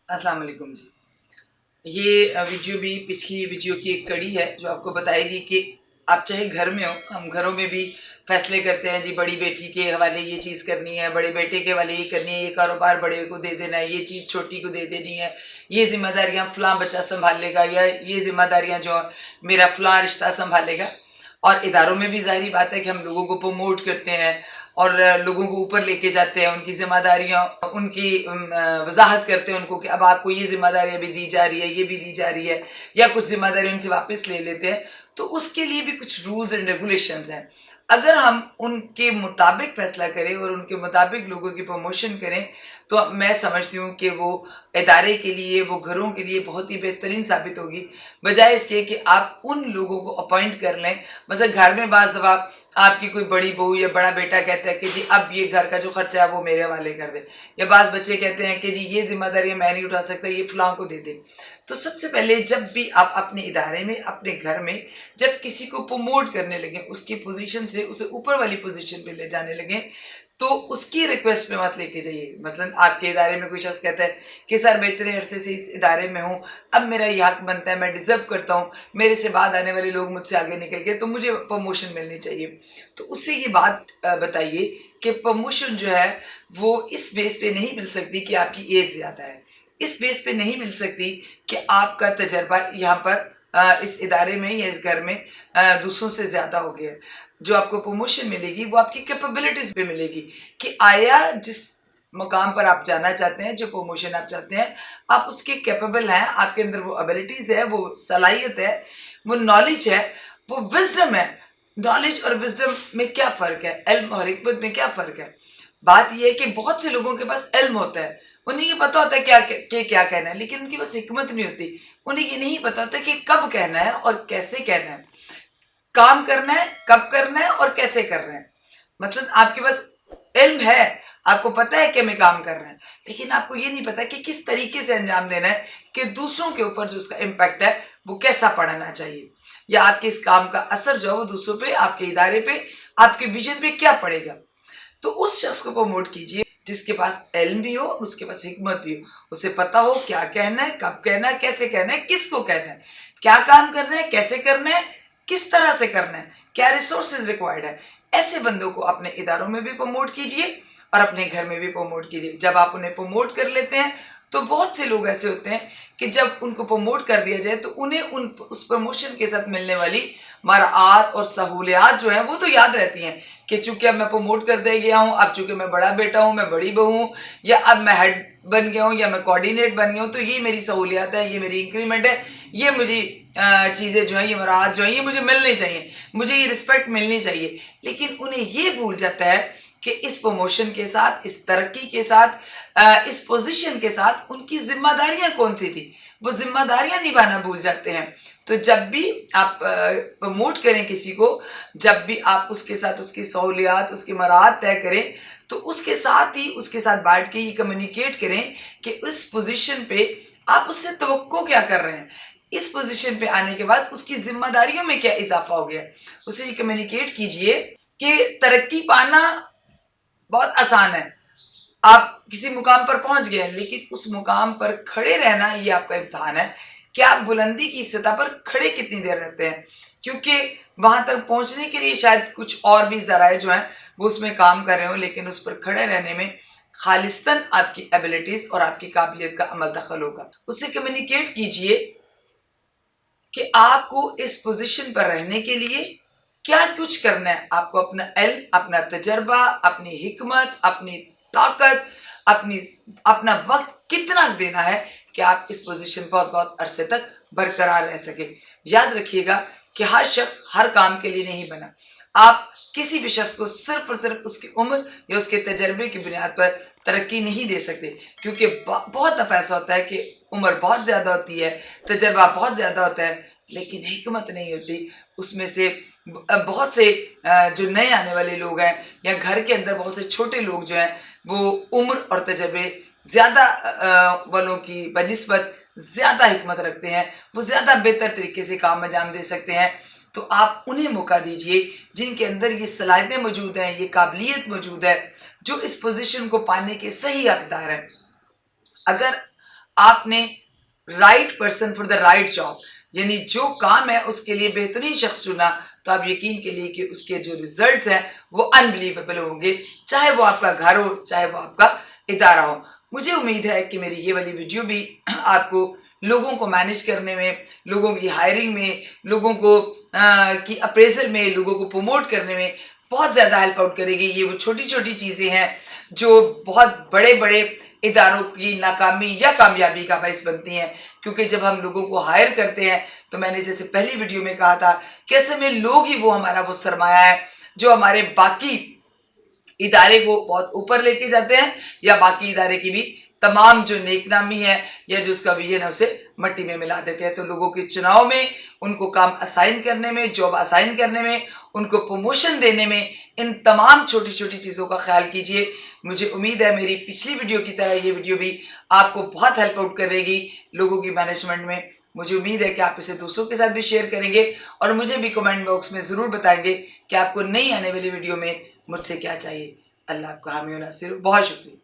अस्सलाम वालेकुम जी। ये वीडियो भी पिछली वीडियो की एक कड़ी है जो आपको बताएगी कि आप चाहे घर में हो, हम घरों में भी फैसले करते हैं जी, बड़ी बेटी के हवाले ये चीज़ करनी है, बड़े बेटे के हवाले ये करनी है, ये कारोबार बड़े को दे देना है, ये चीज़ छोटी को दे देनी है, ये जिम्मेदारियां फ़लाँ बच्चा संभाल लेगा, या ये जिम्मेदारियां जो मेरा फ़लाँ रिश्ता संभालेगा। और इदारों में भी ज़ाहिरी बात है कि हम लोगों को प्रमोट करते हैं और लोगों को ऊपर लेके जाते हैं, उनकी जिम्मेदारियां उनकी वजाहत करते हैं उनको कि अब आपको ये जिम्मेदारी अभी दी जा रही है, ये भी दी जा रही है, या कुछ जिम्मेदारी उनसे वापस ले लेते हैं। तो उसके लिए भी कुछ रूल्स एंड रेगुलेशंस हैं। अगर हम उनके मुताबिक फ़ैसला करें और उनके मुताबिक लोगों की प्रमोशन करें, तो मैं समझती हूँ कि वो इदारे के लिए, वो घरों के लिए बहुत ही बेहतरीन साबित होगी, बजाय इसके कि आप उन लोगों को अपॉइंट कर लें। मतलब घर में बाज़ दफ़ा आपकी कोई बड़ी बहू या बड़ा बेटा कहता है कि जी अब ये घर का जो खर्चा है वो मेरे हवाले कर दे, या बाज़ बच्चे कहते हैं कि जी ये जिम्मेदारियाँ मैं नहीं उठा सकता, ये फ़लाँ को दे दे। तो सबसे पहले जब भी आप अपने इदारे में, अपने घर में जब किसी को प्रमोट करने लगें, उसकी पोजीशन से उसे ऊपर वाली पोजीशन पे ले जाने लगें, तो उसकी रिक्वेस्ट पे मत लेके जाइए। मसलन आपके इदारे में कोई शख्स कहता है कि सर मैं इतने अरसे से इस इदारे में हूँ, अब मेरा ये हक बनता है, मैं डिज़र्व करता हूँ, मेरे से बाद आने वाले लोग मुझसे आगे निकल गए तो मुझे प्रमोशन मिलनी चाहिए। तो उससे ये बात बताइए कि प्रमोशन जो है वो इस बेस पे नहीं मिल सकती कि आपकी एज ज़्यादा है, इस बेस पे नहीं मिल सकती कि आपका तजर्बा यहाँ पर इस इदारे में या इस घर में दूसरों से ज़्यादा हो गया है। जो आपको प्रमोशन मिलेगी वो आपकी कैपेबिलिटीज़ पे मिलेगी कि आया जिस मुकाम पर आप जाना चाहते हैं, जो प्रमोशन आप चाहते हैं, आप उसके कैपेबल हैं, आपके अंदर वो एबिलिटीज़ है, वो सलाहियत है, वो नॉलेज है, वो विजडम है। नॉलेज और विजडम में क्या फ़र्क है, इल्म और हिकमत में क्या फ़र्क है? बात यह है कि बहुत से लोगों के पास इल्म होता है, उन्हें ये पता होता है क्या कहना है, लेकिन उनकी बस हिकमत नहीं होती। उन्हें ये नहीं पता होता कि कब कहना है और कैसे कहना है, काम करना है, कब करना है और कैसे करना है। मतलब आपके पास इल्म है, आपको पता है कि हमें काम करना है, लेकिन आपको ये नहीं पता कि किस तरीके से अंजाम देना है, कि दूसरों के ऊपर जो उसका इम्पैक्ट है वो कैसा पड़ना चाहिए, या आपके इस काम का असर जो है वो दूसरों पे, आपके इदारे पे, आपके विजन पे क्या पड़ेगा। तो उस शख्स को प्रमोट कीजिए जिसके पास इल्म भी हो और उसके पास हिकमत भी हो, उसे पता हो क्या कहना है, कब कहना है, कैसे कहना है, किसको कहना है, क्या काम करना है, कैसे करना है, किस तरह से करना है, क्या रिसोर्सेज रिक्वायर्ड है। ऐसे बंदों को अपने इदारों में भी प्रमोट कीजिए और अपने घर में भी प्रमोट कीजिए। जब आप उन्हें प्रमोट कर लेते हैं तो बहुत से लोग ऐसे होते हैं कि जब उनको प्रमोट कर दिया जाए तो उन्हें उस प्रमोशन के साथ मिलने वाली मराआत और सहूलियात जो हैं वो तो याद रहती हैं कि चूंकि अब मैं प्रमोट कर दे गया हूँ, अब चूंकि मैं बड़ा बेटा हूँ, मैं बड़ी बहू हूँ, या अब मैं हेड बन गया हूँ, या मैं कोऑर्डिनेट बन गया हूँ, तो ये मेरी सहूलियात है, ये मेरी इंक्रीमेंट है, ये मुझे चीज़ें जो हैं, ये मराहत जो हैं, ये मुझे मिलनी चाहिए, मुझे ये रिस्पेक्ट मिलनी चाहिए। लेकिन उन्हें ये भूल जाता है कि इस प्रमोशन के साथ, इस तरक्की के साथ, इस पोजीशन के साथ उनकी जिम्मेदारियां कौन सी थी, वो जिम्मेदारियां निभाना भूल जाते हैं। तो जब भी आप प्रमोट करें किसी को, जब भी आप उसके साथ उसकी सहूलियात, उसकी मराहत तय करें, तो उसके साथ ही उसके साथ बैठ के ये कम्युनिकेट करें कि इस पोजीशन पे आप उससे तवक्को क्या कर रहे हैं, इस पोजीशन पे आने के बाद उसकी जिम्मेदारियों में क्या इजाफा हो गया। उसे ये कम्युनिकेट कीजिए कि तरक्की पाना बहुत आसान है, आप किसी मुकाम पर पहुंच गए, लेकिन उस मुकाम पर खड़े रहना ये आपका इम्तिहान है कि आप बुलंदी की सतह पर खड़े कितनी देर रहते हैं, क्योंकि वहां तक पहुंचने के लिए शायद कुछ और भी जराए जो हैं वो उसमें काम कर रहे हो, लेकिन उस पर खड़े रहने में खालिस्तन आपकी एबिलिटीज और आपकी काबिलियत का अमल दखल होगा। उससे कम्युनिकेट कीजिए कि आपको इस पोजीशन पर रहने के लिए क्या कुछ करना है। आपको अपना इल्म, अपना तजर्बा, अपनी हिकमत, अपनी ताकत, अपना वक्त कितना देना है कि आप इस पोजीशन पर बहुत अरसे तक बरकरार रह सके। याद रखिएगा कि हर शख्स हर काम के लिए नहीं बना। आप किसी भी शख्स को सिर्फ और सिर्फ उसकी उम्र या उसके तजर्बे की बुनियाद पर तरक्की नहीं दे सकते, क्योंकि बहुत दफ़ा ऐसा होता है कि उम्र बहुत ज़्यादा होती है, तजर्बा बहुत ज़्यादा होता है, लेकिन हिकमत नहीं होती। उसमें से बहुत से जो नए आने वाले लोग हैं, या घर के अंदर बहुत से छोटे लोग जो हैं, वो उम्र और तजर्बे ज़्यादा वालों की बनिस्बत ज़्यादा हिकमत रखते हैं, वो ज़्यादा बेहतर तरीके से काम अंजाम दे सकते हैं। तो आप उन्हें मौका दीजिए जिनके अंदर ये सलाहियतें मौजूद हैं, ये काबिलियत मौजूद है, जो इस पोजीशन को पाने के सही हकदार हैं। अगर آپ نے right person for the right job, یعنی جو کام ہے اس کے لیے بہترین شخص چنا، تو آپ یقین کے لیے کہ اس کے جو ریزلٹس ہیں وہ انبلیویبل ہوں گے، چاہے وہ آپ کا گھر ہو چاہے وہ آپ کا ادارہ ہو۔ مجھے امید ہے کہ میری یہ والی ویڈیو بھی آپ کو لوگوں کو مینیج کرنے میں، لوگوں کی ہائرنگ میں، لوگوں کو کی اپریزل میں، لوگوں کو پروموٹ کرنے میں بہت زیادہ ہیلپ آؤٹ کرے گی۔ یہ وہ چھوٹی چھوٹی چیزیں ہیں جو بہت بڑے بڑے اداروں کی ناکامی یا کامیابی کا باعث بنتی ہیں، کیونکہ جب ہم لوگوں کو ہائر کرتے ہیں تو میں نے جیسے پہلی ویڈیو میں کہا تھا کہ اصل میں لوگ ہی وہ ہمارا وہ سرمایہ ہے جو ہمارے باقی ادارے کو بہت اوپر لے کے جاتے ہیں، یا باقی ادارے کی بھی تمام جو نیک نامی ہے یا جو اس کا ویژن ہے اسے مٹی میں ملا دیتے ہیں۔ تو لوگوں کے چناؤ میں، ان کو کام اسائن کرنے میں، جاب اسائن کرنے میں، ان کو پروموشن دینے میں، ان تمام چھوٹی چھوٹی چیزوں کا خیال کیجئے۔ مجھے امید ہے میری پچھلی ویڈیو کی طرح یہ ویڈیو بھی آپ کو بہت ہیلپ آؤٹ کرے گی لوگوں کی مینجمنٹ میں۔ مجھے امید ہے کہ آپ اسے دوسروں کے ساتھ بھی شیئر کریں گے، اور مجھے بھی کمنٹ باکس میں ضرور بتائیں گے کہ آپ کو نئی آنے والی ویڈیو میں مجھ سے کیا چاہیے۔ اللہ آپ کو حامی و ناصر ہو۔ بہت شکریہ۔